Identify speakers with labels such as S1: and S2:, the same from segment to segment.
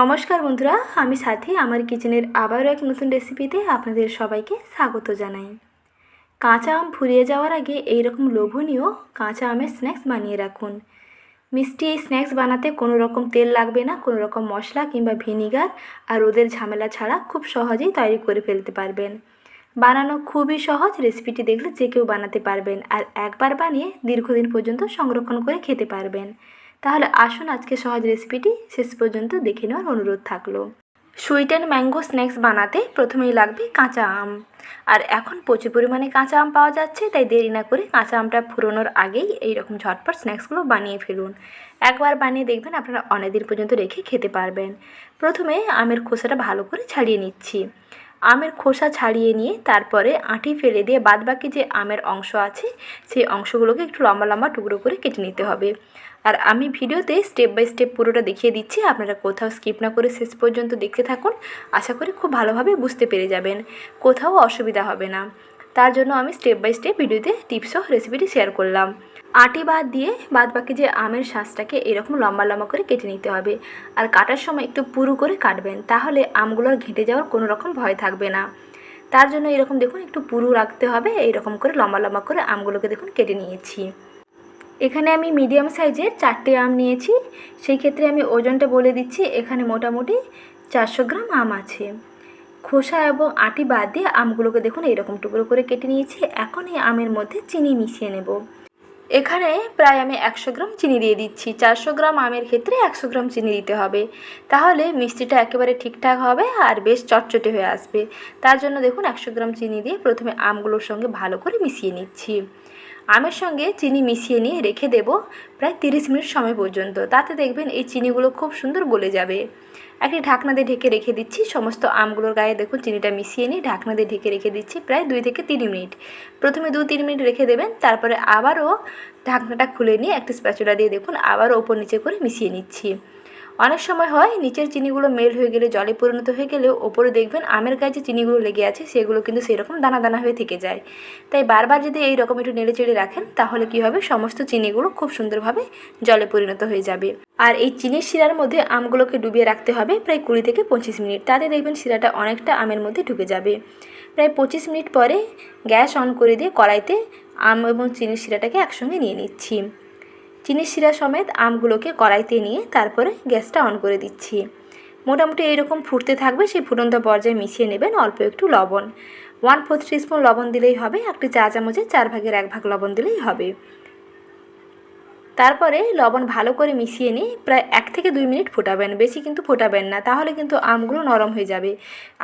S1: নমস্কার বন্ধুরা, আমি সাথী আমার কিচেনের আবারও এক নতুন রেসিপিতে আপনাদের সবাইকে স্বাগত জানাই। কাঁচা আম ফুরিয়ে যাওয়ার আগে এইরকম লোভনীয় কাঁচা আমের স্ন্যাক্স বানিয়ে রাখুন। মিষ্টি এই স্ন্যাক্স বানাতে কোনো রকম তেল লাগবে না, কোনো রকম মশলা কিংবা ভিনিগার আর ওদের ঝামেলা ছাড়া খুব সহজেই তৈরি করে ফেলতে পারবেন। বানানো খুবই সহজ, রেসিপিটি দেখলে যে কেউ বানাতে পারবেন আর একবার বানিয়ে দীর্ঘদিন পর্যন্ত সংরক্ষণ করে খেতে পারবেন। তাহলে আসুন আজকে সহজ রেসিপিটি শেষ পর্যন্ত দেখে নেওয়ার অনুরোধ থাকলো। সুইট অ্যান্ড ম্যাঙ্গো স্ন্যাক্স বানাতে প্রথমেই লাগবে কাঁচা আম। আর এখন প্রচুর পরিমাণে কাঁচা আম পাওয়া যাচ্ছে, তাই দেরি না করে কাঁচা আমটা ফুরোনোর আগেই এইরকম ঝটপট স্ন্যাক্সগুলো বানিয়ে ফেলুন। একবার বানিয়ে দেখবেন আপনারা অনেক দিন পর্যন্ত রেখে খেতে পারবেন। প্রথমে আমের খোসাটা ভালো করে ছাড়িয়ে নিচ্ছি। আমের খোসা ছাড়িয়ে নিয়ে তারপরে আঁটি ফেলে দিয়ে বাদবাকি যে আমের অংশ আছে সেই অংশগুলোকে একটু লম্বা লম্বা টুকরো করে কেটে নিতে হবে। আর আমি ভিডিওতে স্টেপ বাই স্টেপ পুরোটা দেখিয়ে দিচ্ছি, আপনারা কোথাও স্কিপ না করে শেষ পর্যন্ত দেখতে থাকুন। আশা করি খুব ভালোভাবে বুঝতে পেরে যাবেন, কোথাও অসুবিধা হবে না। তার জন্য আমি স্টেপ বাই স্টেপ ভিডিওতে টিপসও রেসিপিটি শেয়ার করলাম। আঁটি বাদ দিয়ে বাদবাকি যে আমের শাঁসটাকে এরকম লম্বা লম্বা করে কেটে নিতে হবে। আর কাটার সময় একটু পুরু করে কাটবেন, তাহলে আমগুলোর ঘেঁটে যাওয়ার কোনো রকম ভয় থাকবে না। তার জন্য এরকম দেখুন একটু পুরু রাখতে হবে। এইরকম করে লম্বা লম্বা করে আমগুলোকে দেখুন কেটে নিয়েছি। এখানে আমি মিডিয়াম সাইজের 4টে আম নিয়েছি। সেই ক্ষেত্রে আমি ওজনটা বলে দিচ্ছি। এখানে মোটামুটি 400 গ্রাম আম আছে। খোসা এবং আঁটি বাদ দিয়ে আমগুলোকে দেখুন এইরকম টুকরো করে কেটে নিয়েছি। এখন এই আমের মধ্যে চিনি মিশিয়ে নেব। এখানে প্রায় আমি 100 গ্রাম চিনি দিয়ে দিচ্ছি। 400 গ্রাম আমের ক্ষেত্রে 100 গ্রাম চিনি দিতে হবে, তাহলে মিষ্টিটা একেবারে ঠিকঠাক হবে আর বেশ চটচটে হয়ে আসবে। তার জন্য দেখুন 100 গ্রাম চিনি দিয়ে প্রথমে আমগুলোর সঙ্গে ভালো করে মিশিয়ে নিচ্ছি। আমের সঙ্গে চিনি মিশিয়ে নিয়ে রেখে দেব প্রায় 30 মিনিট সময় পর্যন্ত। তাতে দেখবেন এই চিনিগুলো খুব সুন্দর গলে যাবে। একটি ঢাকনা দিয়ে ঢেকে রেখে দিচ্ছি। সমস্ত আমগুলোর গায়ে দেখুন চিনিটা মিশিয়ে নিয়ে ঢাকনা দিয়ে ঢেকে রেখে দিচ্ছি প্রায় 2 থেকে 3 মিনিট। প্রথমে 2-3 মিনিট রেখে দেবেন, তারপরে আবারও ঢাকনাটা খুলে নিয়ে একটা স্প্যাচুলা দিয়ে দেখুন আবারও ওপর নিচে করে মিশিয়ে নিচ্ছি। অনেক সময় হয় নিচের চিনিগুলো মেল হয়ে গেলে জলে পরিণত হয়ে গেলেও ওপরে দেখবেন আমের গায়ে যে চিনিগুলো লেগে আছে সেগুলো কিন্তু সেরকম দানা দানা হয়ে থেকে যায়। তাই বারবার যদি এই রকম একটু নেড়ে চেড়ে রাখেন তাহলে কি হবে, সমস্ত চিনিগুলো খুব সুন্দরভাবে জলে পরিণত হয়ে যাবে। আর এই চিনির শিরার মধ্যে আমগুলোকে ডুবিয়ে রাখতে হবে প্রায় 20 থেকে 25 মিনিট। তাতে দেখবেন শিরাটা অনেকটা আমের মধ্যে ঢুকে যাবে। প্রায় 25 মিনিট পরে গ্যাস অন করে দিয়ে কড়াইতে আম এবং চিনির শিরাটাকে একসঙ্গে নিয়ে নিচ্ছি। চিনির শিরা সমেত আমগুলোকে কড়াইতে নিয়ে তারপরে গ্যাসটা অন করে দিচ্ছি। মোটামুটি এইরকম ফুটতে থাকবে। সেই ফুটন্ত পর্যায়ে মিশিয়ে নেবেন অল্প একটু লবণ। 1/4 টিস্পুন লবণ দিলেই হবে। একটি চা চামচের 4 ভাগের 1 ভাগ লবণ দিলেই হবে। তারপরে লবণ ভালো করে মিশিয়ে নিয়ে প্রায় 1 থেকে 2 মিনিট ফোটাবেন, বেশি কিন্তু ফোটাবেন না, তাহলে কিন্তু আমগুলো নরম হয়ে যাবে।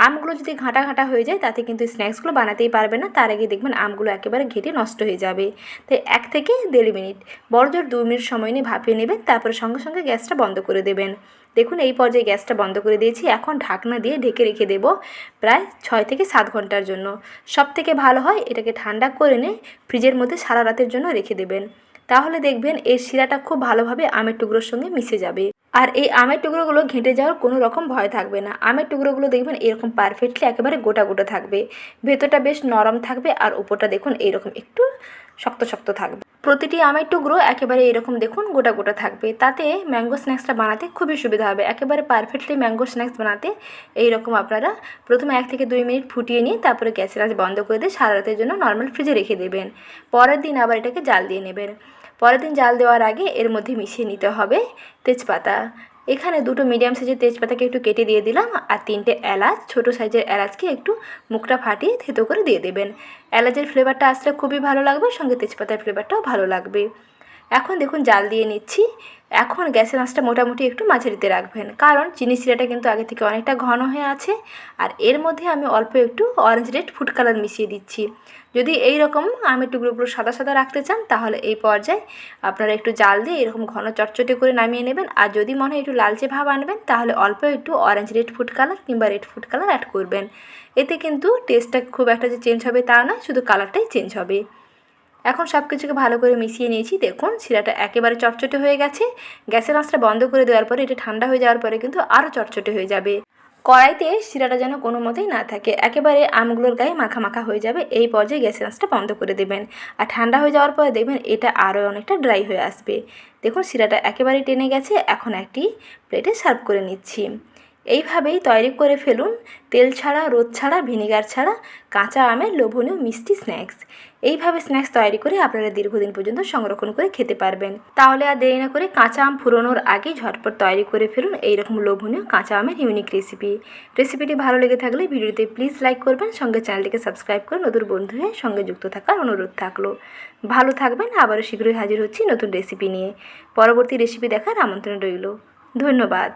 S1: আমগুলো যদি ঘাঁটা ঘাঁটা হয়ে যায় তাতে কিন্তু স্ন্যাক্সগুলো বানাতেই পারবে না। তার আগে দেখবেন আমগুলো একেবারে ঘেটে নষ্ট হয়ে যাবে। তাই 1 থেকে 1.5 মিনিট, বড়জোর 2 মিনিট সময় নিয়ে ভাপিয়ে নেবেন। তারপরে সঙ্গে সঙ্গে গ্যাসটা বন্ধ করে দেবেন। দেখুন এই পর্যায়ে গ্যাসটা বন্ধ করে দিয়েছি। এখন ঢাকনা দিয়ে ঢেকে রেখে দেব প্রায় 6 থেকে 7 ঘন্টার জন্য। সবথেকে ভালো হয় এটাকে ঠান্ডা করে নিয়ে ফ্রিজের মধ্যে সারা রাতের জন্য রেখে দেবেন। তাহলে দেখবেন এর শিরাটা খুব ভালোভাবে আমের টুকরোর সঙ্গে মিশে যাবে। আর এই আমের টুকরোগুলো ঘেঁটে যাওয়ার কোনো রকম ভয় থাকবে না। আমের টুকরোগুলো দেখবেন এরকম পারফেক্টলি একেবারে গোটা গোটা থাকবে। ভেতরটা বেশ নরম থাকবে আর উপরটা দেখুন এইরকম একটু শক্ত শক্ত থাকবে। প্রতিটি আমের টুকরো একেবারে এরকম দেখুন গোটা গোটা থাকবে। তাতে ম্যাঙ্গো স্ন্যাক্সটা বানাতে খুবই সুবিধা হবে। একেবারে পারফেক্টলি ম্যাঙ্গো স্ন্যাক্স বানাতে এইরকম আপনারা প্রথমে 1 থেকে 2 মিনিট ফুটিয়ে নিয়ে তারপরে গ্যাসের আঁচ বন্ধ করে দিয়ে সারা রাতের জন্য নর্মাল ফ্রিজে রেখে দেবেন। পরের দিন আবার এটাকে জাল দিয়ে নেবেন। পরের দিন জাল দেওয়ার আগে এর মধ্যে মিশিয়ে নিতে হবে তেজপাতা। এখানে 2টো মিডিয়াম সাইজের তেজপাতাকে একটু কেটে দিয়ে দিলাম আর 3টে এলাচ, ছোটো সাইজের এলাচকে একটু মুখটা ফাটিয়ে থেতো করে দিয়ে দেবেন। এলাচের ফ্লেভারটা আসলে খুবই ভালো লাগবে, সঙ্গে তেজপাতার ফ্লেভারটাও ভালো লাগবে। এখন দেখুন জাল দিয়ে নিচ্ছি। এখন গ্যাসের আঁচটা মোটামুটি একটু মাঝারিতে রাখবেন, কারণ চিনি শিরাটা কিন্তু আগে থেকে অনেকটা ঘন হয়ে আছে। আর এর মধ্যে আমি অল্প একটু অরেঞ্জ রেড ফুড কালার মিশিয়ে দিচ্ছি। যদি এই রকম আমের টুকরোগুলো সাদা সাদা রাখতে চান তাহলে এই পর্যায়ে আপনারা একটু জাল দিয়ে এরকম ঘন চটচটে করে নামিয়ে নেবেন। আর যদি মনে হয় একটু লালচে ভাব আনবেন তাহলে অল্প একটু অরেঞ্জ রেড ফুড কালার কিংবা রেড ফুড কালার অ্যাড করবেন। এতে কিন্তু টেস্টটা খুব একটা যে চেঞ্জ হবে তা নয়, শুধু কালারটাই চেঞ্জ হবে। এখন সব কিছুকে ভালো করে মিশিয়ে নিয়েছি। দেখুন শিরাটা একেবারে চটচটে হয়ে গেছে। গ্যাসের আঁচটা বন্ধ করে দেওয়ার পরে এটা ঠান্ডা হয়ে যাওয়ার পরে কিন্তু আরও চটচটে হয়ে যাবে। কড়াইতে শিরাটা যেন কোনো মতেই না থাকে, একেবারে আমগুলোর গায়ে মাখা মাখা হয়ে যাবে। এই পর্যায়ে গ্যাসের আঁচটা বন্ধ করে দেবেন। আর ঠান্ডা হয়ে যাওয়ার পরে দেখবেন এটা আরও অনেকটা ড্রাই হয়ে আসবে। দেখুন শিরাটা একেবারে টেনে গেছে। এখন একটি প্লেটে সার্ভ করে নিচ্ছি। এইভাবেই তৈরি করে ফেলুন তেল ছাড়া, রোদ ছাড়া, ভিনেগার ছাড়া কাঁচা আমের লোভনীয় মিষ্টি স্ন্যাক্স। এইভাবে স্ন্যাক্স তৈরি করে আপনারা দীর্ঘদিন পর্যন্ত সংরক্ষণ করে খেতে পারবেন। তাহলে আর দেরি না করে কাঁচা আম ফুরোনোর আগে ঝটপট তৈরি করে ফেলুন এইরকম লোভনীয় কাঁচা আমের ইউনিক রেসিপিটি ভালো লেগে থাকলে ভিডিওতে প্লিজ লাইক করবেন, সঙ্গে চ্যানেলটিকে সাবস্ক্রাইব করে নতুন বন্ধু হয়ে সঙ্গে যুক্ত থাকার অনুরোধ থাকলো। ভালো থাকবেন, আবারও শীঘ্রই হাজির হচ্ছি নতুন রেসিপি নিয়ে। পরবর্তী রেসিপি দেখার আমন্ত্রণ রইল। ধন্যবাদ।